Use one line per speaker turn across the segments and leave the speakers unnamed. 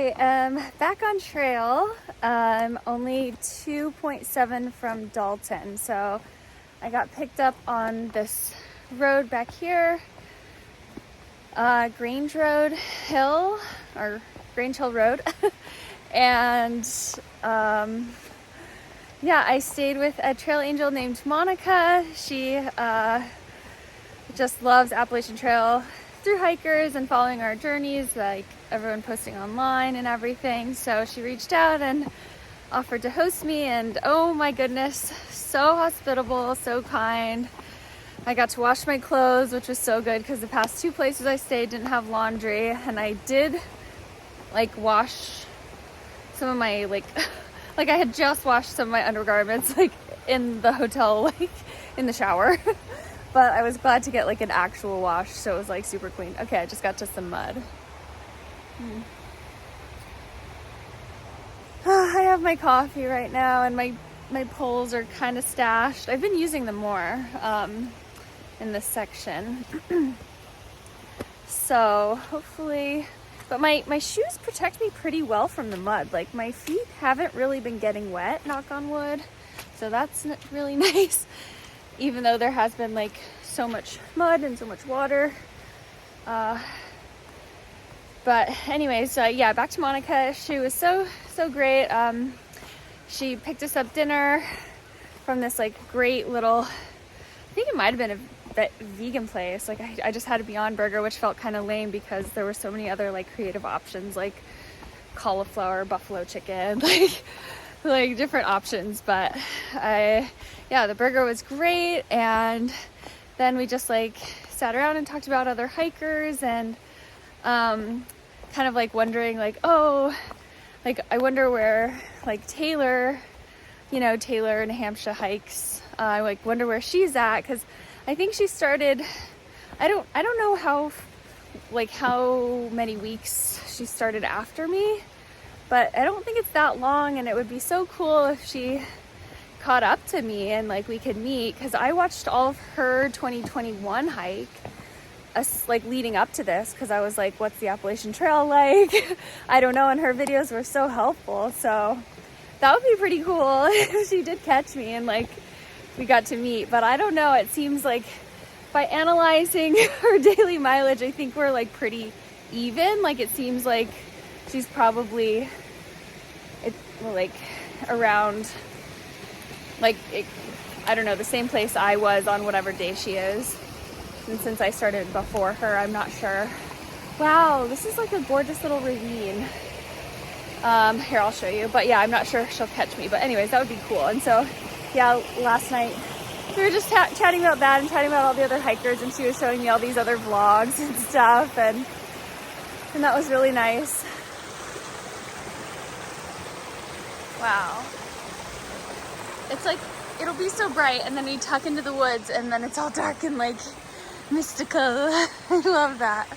I am back on trail. I'm only 2.7 from Dalton, so I got picked up on this road back here, Grange Road Hill, or Grange Hill Road. And yeah, I stayed with a trail angel named Monica. She just loves Appalachian Trail through hikers and following our journeys, like everyone posting online and everything. So she reached out and offered to host me, and oh my goodness, so hospitable, so kind. I got to wash my clothes, which was so good because the past two places I stayed didn't have laundry, and I did like wash some of my like I had just washed some of my undergarments like in the hotel, like in the shower. But I was glad to get like an actual wash, so it was like super clean. Okay, I just got to some mud. I have my coffee right now, and my poles are kind of stashed. I've been using them more in this section. So hopefully, but my shoes protect me pretty well from the mud. Like my feet haven't really been getting wet, knock on wood. So that's really nice. Even though there has been like so much mud and so much water. But anyways, yeah, back to Monica. She was so great. She picked us up dinner from this like great little, I think it might have been a vegan place. Like I just had a Beyond Burger, which felt kind of lame because there were so many other like creative options, like cauliflower, buffalo chicken, like different options. But yeah, the burger was great. And then we just like sat around and talked about other hikers, and kind of like wondering like, oh, like I wonder where like Taylor in Hampshire hikes. I like wonder where she's at, because I think she started, I don't know how many weeks she started after me, but I don't think it's that long, and it would be so cool if she caught up to me and like we could meet, because I watched all of her 2021 hike like leading up to this, because I was like, what's the Appalachian Trail like? I don't know, and her videos were so helpful. So that would be pretty cool if she did catch me and like we got to meet. But I don't know, it seems like by analyzing her daily mileage, I think we're like pretty even. Like it seems like she's probably like around like I don't know, the same place I was on whatever day she is. And since I started before her, I'm not sure. Wow, this is like a gorgeous little ravine. Here, I'll show you. But yeah, I'm not sure if she'll catch me. But anyways, that would be cool. And so, yeah, last night we were just chatting about that and chatting about all the other hikers. And she was showing me all these other vlogs and stuff. And that was really nice. Wow. It's like, it'll be so bright, and then we tuck into the woods, and then it's all dark and like mystical. I love that.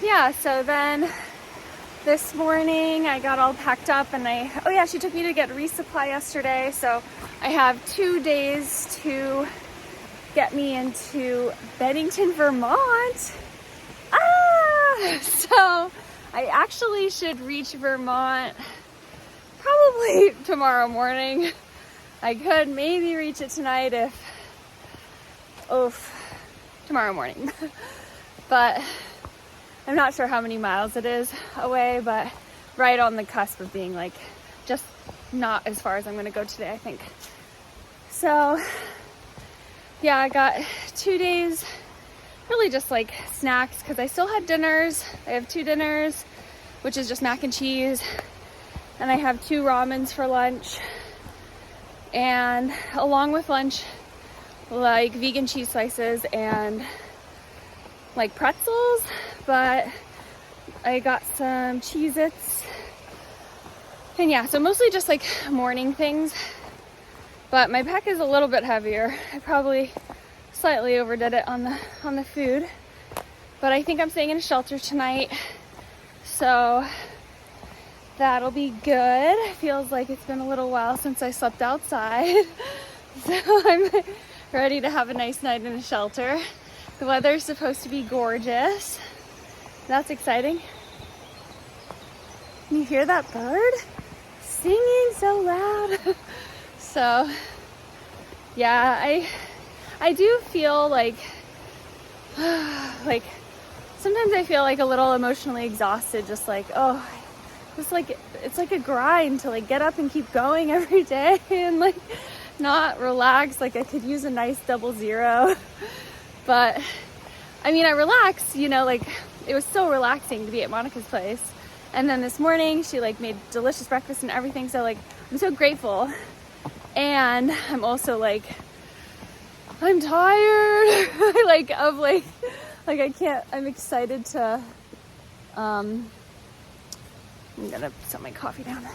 Yeah, so then this morning I got all packed up, and oh yeah, she took me to get resupply yesterday, so I have 2 days to get me into Bennington, Vermont. So I actually should reach Vermont probably tomorrow morning. I could maybe reach it tonight tomorrow morning. But I'm not sure how many miles it is away, but right on the cusp of being like just not as far as I'm gonna go today, I think. So yeah, I got 2 days really just like snacks, because I still had dinners. I have 2 dinners, which is just mac and cheese, and I have 2 ramens for lunch, and along with lunch, like vegan cheese slices and like pretzels. But I got some Cheez-Its, and yeah, so mostly just like morning things. But my pack is a little bit heavier. I probably slightly overdid it on the food, but I think I'm staying in a shelter tonight, so that'll be good. Feels like it's been a little while since I slept outside, so I'm ready to have a nice night in a shelter. The weather's supposed to be gorgeous. That's exciting. You hear that bird singing so loud? So yeah, I do feel like sometimes I feel like a little emotionally exhausted, just like, oh, it's like a grind to like get up and keep going every day and like not relax. Like I could use a nice 00. But I mean, I relaxed, you know, like it was so relaxing to be at Monica's place. And then this morning she like made delicious breakfast and everything. So like, I'm so grateful. And I'm also like, I'm tired. I'm excited to, I'm gonna set my coffee down.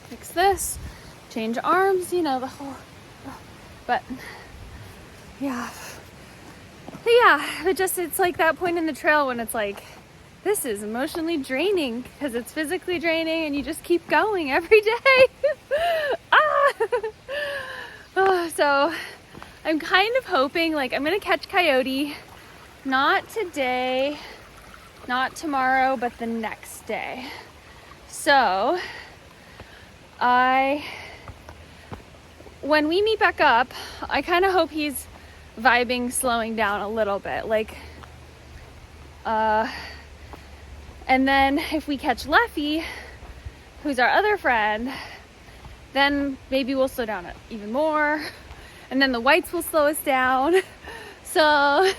Fix this, change arms, you know, the whole, but yeah, it's like that point in the trail when it's like, this is emotionally draining because it's physically draining and you just keep going every day. So I'm kind of hoping like I'm gonna catch coyote, not today, not tomorrow, but the next day. So when we meet back up, I kind of hope he's vibing, slowing down a little bit, like and then if we catch Leffy, who's our other friend, then maybe we'll slow down even more, and then the whites will slow us down. So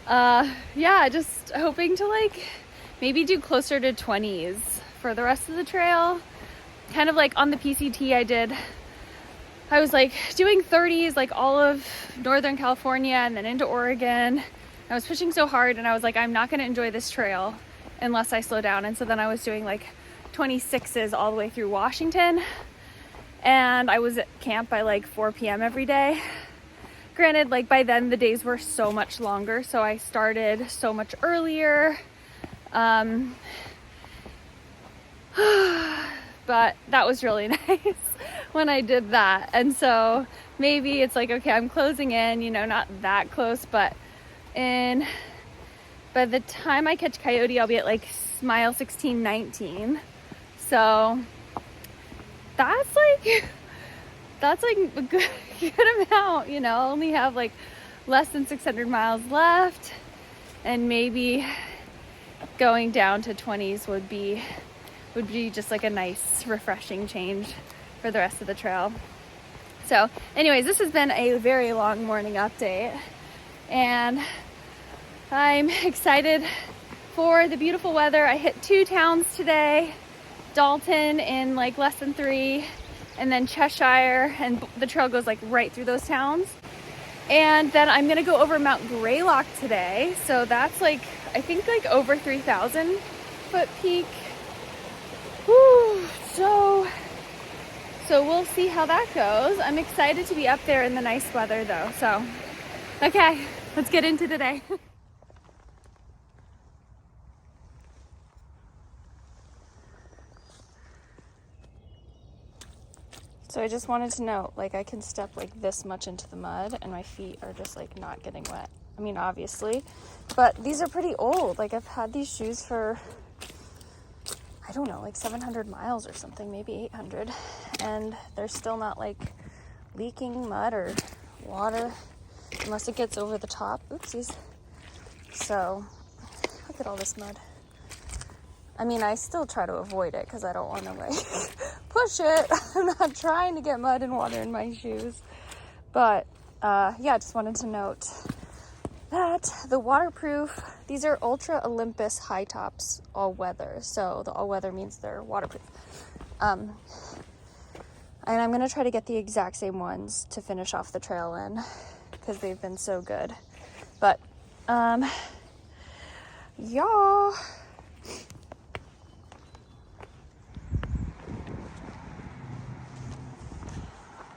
yeah, just hoping to like maybe do closer to 20s for the rest of the trail. Kind of like on the PCT I was like doing 30s like all of Northern California and then into Oregon. I was pushing so hard and I was like, I'm not going to enjoy this trail unless I slow down. And so then I was doing like 26s all the way through Washington, and I was at camp by like 4 p.m. every day. Granted, like by then the days were so much longer, so I started so much earlier. But that was really nice when I did that. And so maybe it's like, okay, I'm closing in, you know, not that close, but by the time I catch coyote, I'll be at like mile 16, 19. So that's like a good amount, you know. I only have like less than 600 miles left, and maybe going down to 20s would be just like a nice refreshing change for the rest of the trail. So anyways, this has been a very long morning update, and I'm excited for the beautiful weather. I hit 2 towns today, Dalton in like less than 3, and then Cheshire, and the trail goes like right through those towns. And then I'm gonna go over Mount Greylock today, so that's like, I think like over 3,000 foot peak. Whew, so we'll see how that goes. I'm excited to be up there in the nice weather though. So okay, let's get into today. So I just wanted to note, like, I can step like this much into the mud and my feet are just like not getting wet. I mean, obviously, but these are pretty old. Like, I've had these shoes for, I don't know, like 700 miles or something, maybe 800. And they're still not like leaking mud or water unless it gets over the top. Oopsies. So look at all this mud. I mean, I still try to avoid it because I don't want to like push it. I'm not trying to get mud and water in my shoes. But yeah, I just wanted to note that the waterproof, these are Ultra Olympus high tops all weather. So the all weather means they're waterproof. And I'm going to try to get the exact same ones to finish off the trail in because they've been so good. But yeah.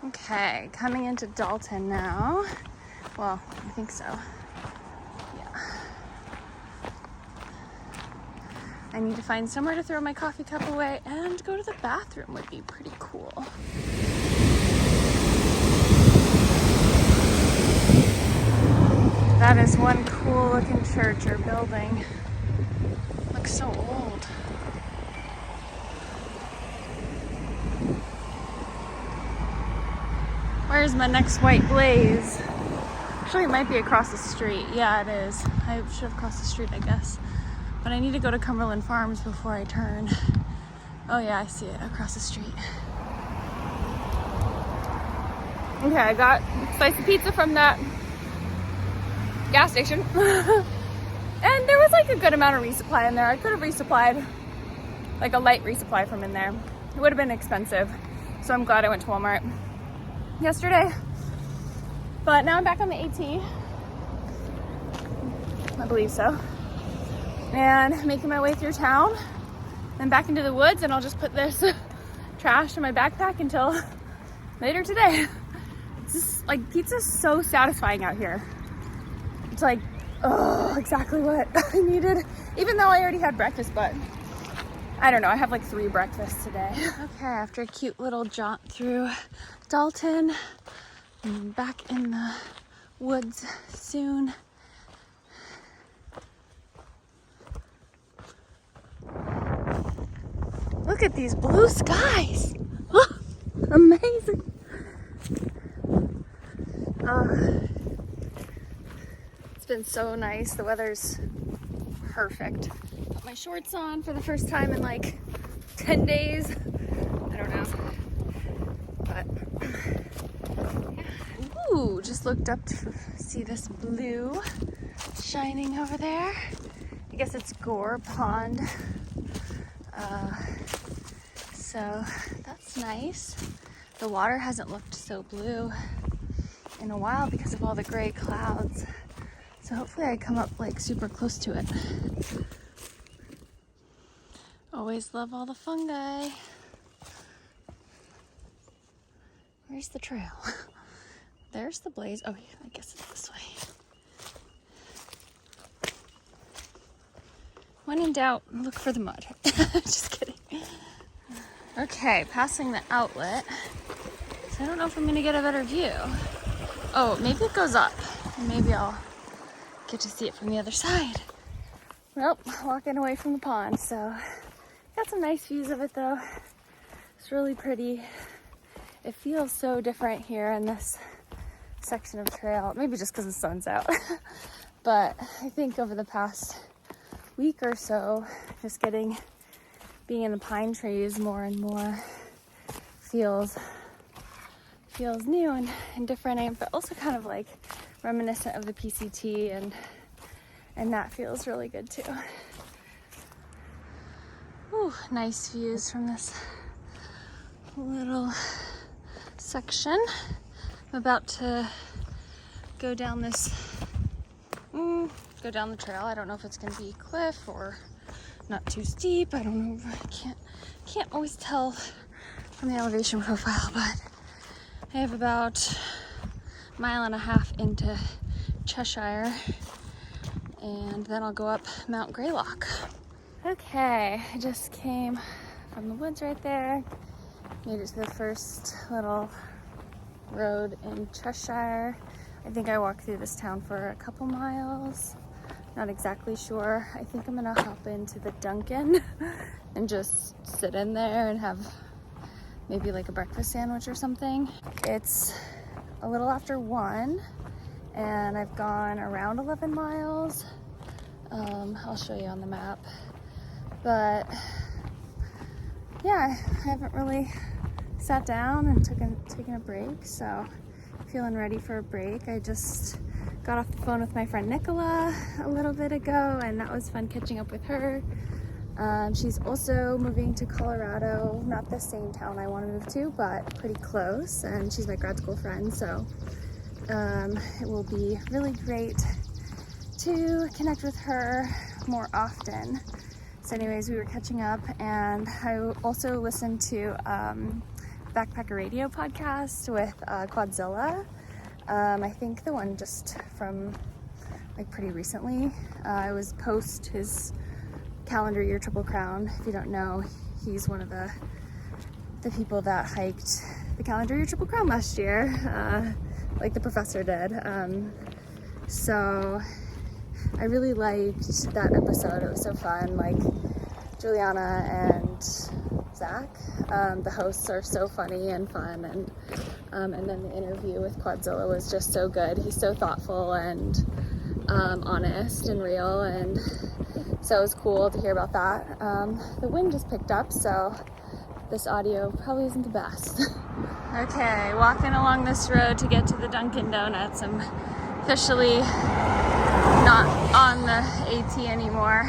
Okay, coming into Dalton now. Well, I think so. Yeah. I need to find somewhere to throw my coffee cup away, and go to the bathroom would be pretty cool. That is one cool looking church or building. Looks Where's my next white blaze? Actually, it might be across the street. Yeah, it is. I should have crossed the street, I guess. But I need to go to Cumberland Farms before I turn. Oh yeah, I see it across the street. Okay, I got a slice of pizza from that gas station. And there was like a good amount of resupply in there. I could have resupplied, like a light resupply from in there. It would have been expensive. So I'm glad I went to Walmart yesterday. But now I'm back on the AT. I believe so. And making my way through town. Then back into the woods, and I'll just put this trash in my backpack until later today. It's just like, pizza's so satisfying out here. It's like, oh, exactly what I needed. Even though I already had breakfast, but I don't know, I have like 3 breakfasts today. Okay, after a cute little jaunt through Dalton, I'm back in the woods soon. Look at these blue skies. Oh, amazing. It's been so nice. The weather's perfect. Put my shorts on for the first time in like 10 days. I don't know. But yeah. Ooh, just looked up to see this blue shining over there. I guess it's Gore Pond. So that's nice. The water hasn't looked so blue in a while because of all the gray clouds. So hopefully I come up like super close to it. Always love all the fungi. Where's the trail? There's the blaze. Oh, yeah, I guess it's this way. When in doubt, look for the mud. Just kidding. Okay, passing the outlet. So I don't know if I'm gonna get a better view. Oh, maybe it goes up. Maybe I'll get to see it from the other side. Well, walking away from the pond, so got some nice views of it though. It's really pretty. It feels so different here in this section of trail. Maybe just because the sun's out. But I think over the past week or so, just being in the pine trees more and more feels new and different, but also kind of like reminiscent of the PCT, and that feels really good too. Ooh, nice views from this little section. I'm about to go down the trail. I don't know if it's gonna be cliff or not too steep. I don't know. I can't always tell from the elevation profile, but I have about a mile and a half into Cheshire, and then I'll go up Mount Greylock. Okay, I just came from the woods right there. Made it to the first little road in Cheshire. I think I walked through this town for a couple miles. Not exactly sure. I think I'm gonna hop into the Dunkin and just sit in there and have maybe like a breakfast sandwich or something. It's a little after 1 and I've gone around 11 miles. I'll show you on the map. But yeah, I haven't really sat down and taken a break, so feeling ready for a break. I just got off the phone with my friend Nicola a little bit ago, and that was fun catching up with her. She's also moving to Colorado, not the same town I want to move to, but pretty close, and she's my grad school friend, so it will be really great to connect with her more often. So anyways, we were catching up, and I also listened to Backpacker Radio podcast with Quadzilla. I think the one just from like pretty recently. I was post his calendar year Triple Crown. If you don't know, he's one of the people that hiked the calendar year Triple Crown last year, like the professor did. So I really liked that episode. It was so fun. Like Juliana and Zach, the hosts are so funny and fun, and And then the interview with Quadzilla was just so good. He's so thoughtful and honest and real, and so it was cool to hear about that. The wind just picked up, so this audio probably isn't the best. Okay, walking along this road to get to the Dunkin Donuts. I'm officially not on the AT anymore.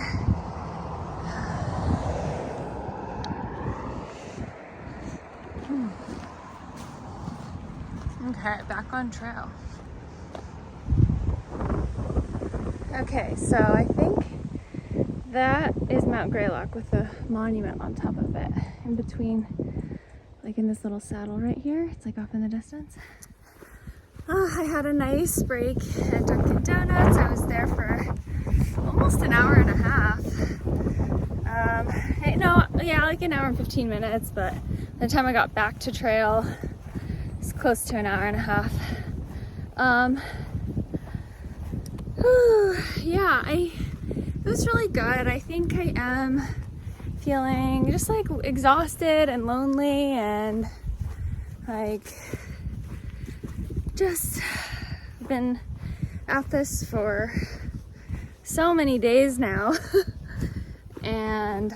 Okay, back on trail. Okay, so I think that is Mount Greylock with the monument on top of it. In between, like in this little saddle right here. It's like off in the distance. I had a nice break at Dunkin Donuts. I was there for almost an hour and a half. Like an hour and 15 minutes, but by the time I got back to trail, it's close to an hour and a half. It was really good. I think I am feeling just like exhausted and lonely, and like just been at this for so many days now. And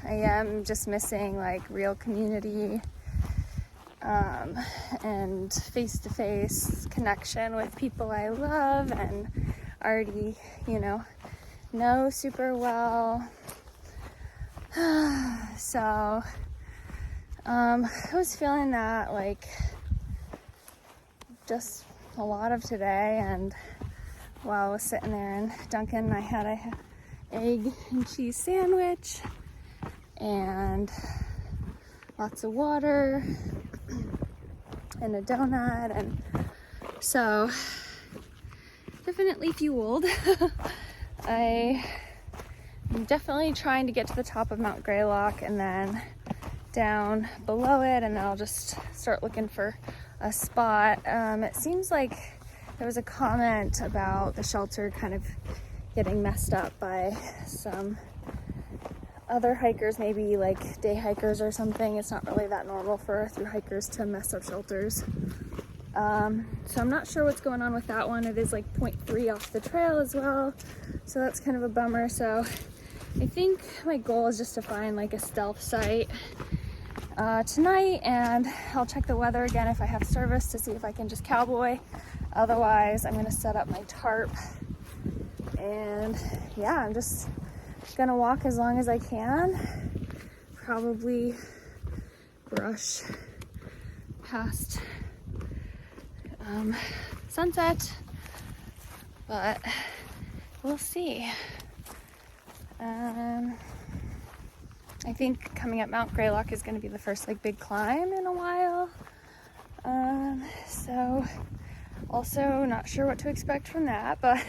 I am just missing like real community and face-to-face connection with people I love and already, know super well. So I was feeling that like just a lot of today, and while I was sitting there in Dunkin', I had a egg and cheese sandwich and lots of water and a donut, and so definitely fueled. I'm definitely trying to get to the top of Mount Greylock and then down below it, and then I'll just start looking for a spot. It seems like there was a comment about the shelter kind of getting messed up by some other hikers, maybe like day hikers or something. It's not really that normal for through hikers to mess up shelters. So I'm not sure what's going on with that one. It is like 0.3 off the trail as well, so that's kind of a bummer. So I think my goal is just to find like a stealth site tonight, and I'll check the weather again if I have service to see if I can just cowboy. Otherwise, I'm gonna set up my tarp, and yeah, I'm just gonna walk as long as I can. Probably brush past sunset, but we'll see. I think coming up Mount Greylock is going to be the first like big climb in a while. So also not sure what to expect from that, but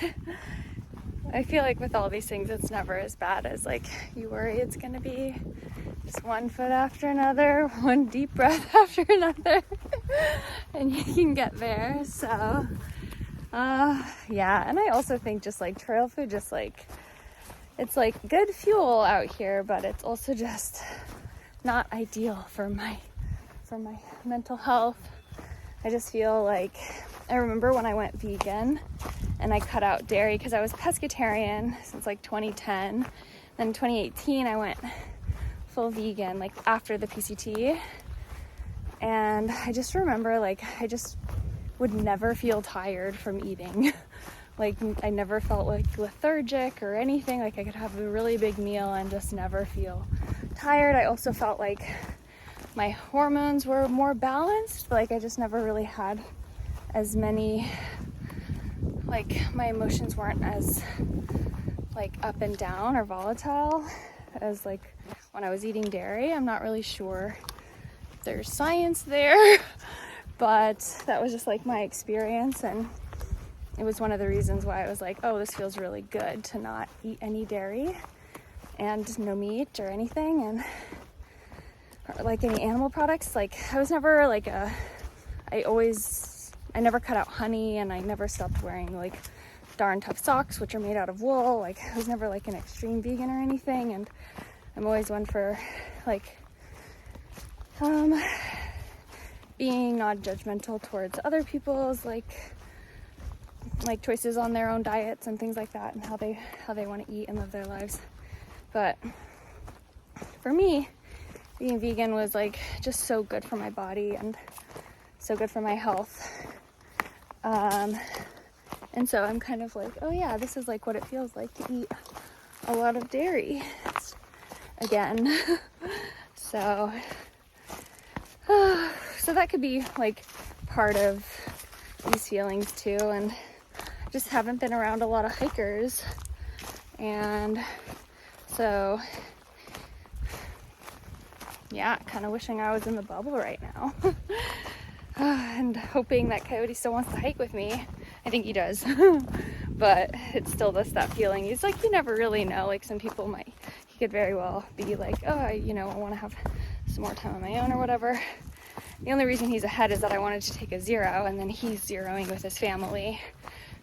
I feel like with all these things, it's never as bad as like you worry it's going to be. Just one foot after another, one deep breath after another, and you can get there. So yeah, and I also think just like trail food, just like it's like good fuel out here, but it's also just not ideal for my mental health. I just feel like I remember when I went vegan and I cut out dairy because I was pescatarian since like 2010. Then in 2018 I went full vegan like after the PCT, and I just remember like I just would never feel tired from eating. Like I never felt like lethargic or anything. Like I could have a really big meal and just never feel tired. I also felt like my hormones were more balanced. Like I just never really had as many, like my emotions weren't as like up and down or volatile as like when I was eating dairy. I'm not really sure if there's science there, but that was just like my experience, and it was one of the reasons why I was like, oh, this feels really good to not eat any dairy and no meat or anything, and or like any animal products. Like I was never like I never cut out honey, and I never stopped wearing like darn tough socks, which are made out of wool. Like I was never like an extreme vegan or anything, and I'm always one for like being non-judgmental towards other people's like choices on their own diets and things like that, and how they want to eat and live their lives. But for me, being vegan was like just so good for my body and so good for my health. And so I'm kind of like, oh yeah, this is like what it feels like to eat a lot of dairy again. So that could be like part of these feelings too. And I just haven't been around a lot of hikers, and so yeah, kind of wishing I was in the bubble right now. And hoping that Coyote still wants to hike with me. I think he does. But it's still just that feeling. He's like, you never really know. Like some people he could very well be like, oh, I want to have some more time on my own or whatever. The only reason he's ahead is that I wanted to take a 0, and then he's zeroing with his family.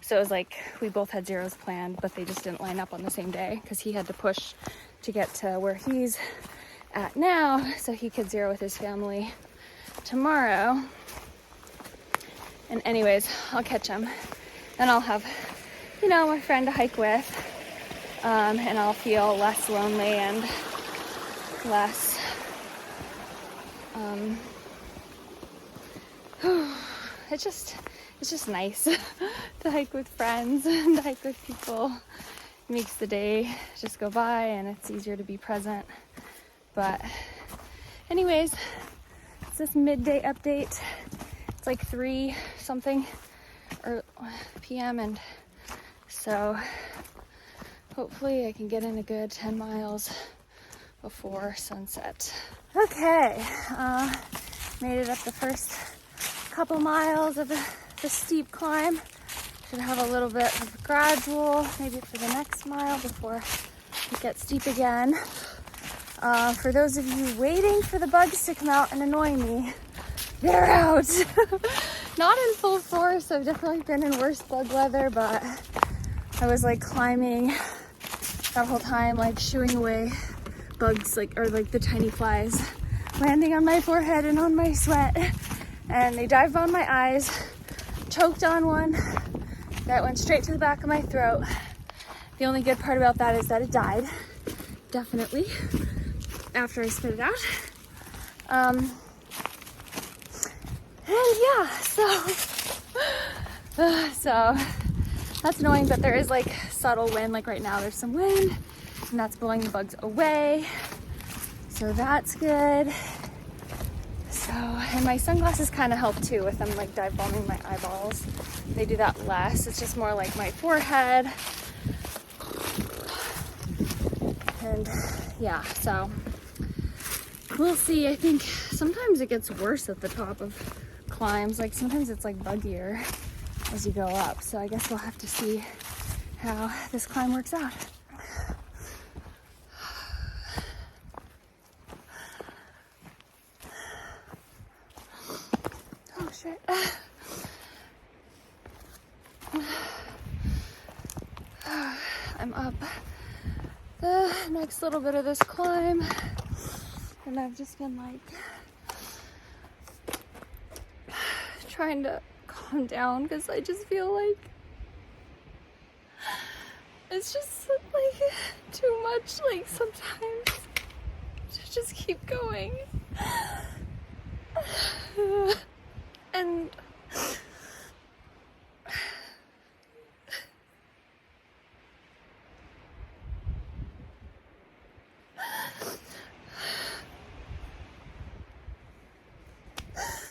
So it was like we both had zeros planned, but they just didn't line up on the same day because he had to push to get to where he's at now so he could zero with his family tomorrow. And anyways, I'll catch him. Then I'll have, my friend to hike with. And I'll feel less lonely and less, it's just nice to hike with friends and to hike with people. It makes the day just go by and it's easier to be present. But anyways, it's this midday update. It's like 3 something or p.m. and so hopefully I can get in a good 10 miles before sunset. Okay, made it up the first couple miles of the steep climb. Should have a little bit of a gradual, maybe for the next mile before it gets steep again. For those of you waiting for the bugs to come out and annoy me, they're out. Not in full force. I've definitely been in worse bug weather, but I was like climbing that whole time, like shooing away bugs, or the tiny flies landing on my forehead and on my sweat. And they dived on my eyes, choked on one that went straight to the back of my throat. The only good part about that is that it died, definitely, after I spit it out. And yeah, so that's annoying, but there is like subtle wind. Like right now there's some wind and that's blowing the bugs away. So that's good. So, and my sunglasses kind of help too with them like dive bombing my eyeballs. They do that less. It's just more like my forehead. And yeah, so we'll see. I think sometimes it gets worse at the top of climbs. Like sometimes it's like buggier as you go up. So I guess we'll have to see how this climb works out. Oh shit. I'm up the next little bit of this climb, and I've just been like trying to calm down because I just feel like it's just like too much, like sometimes to just keep going.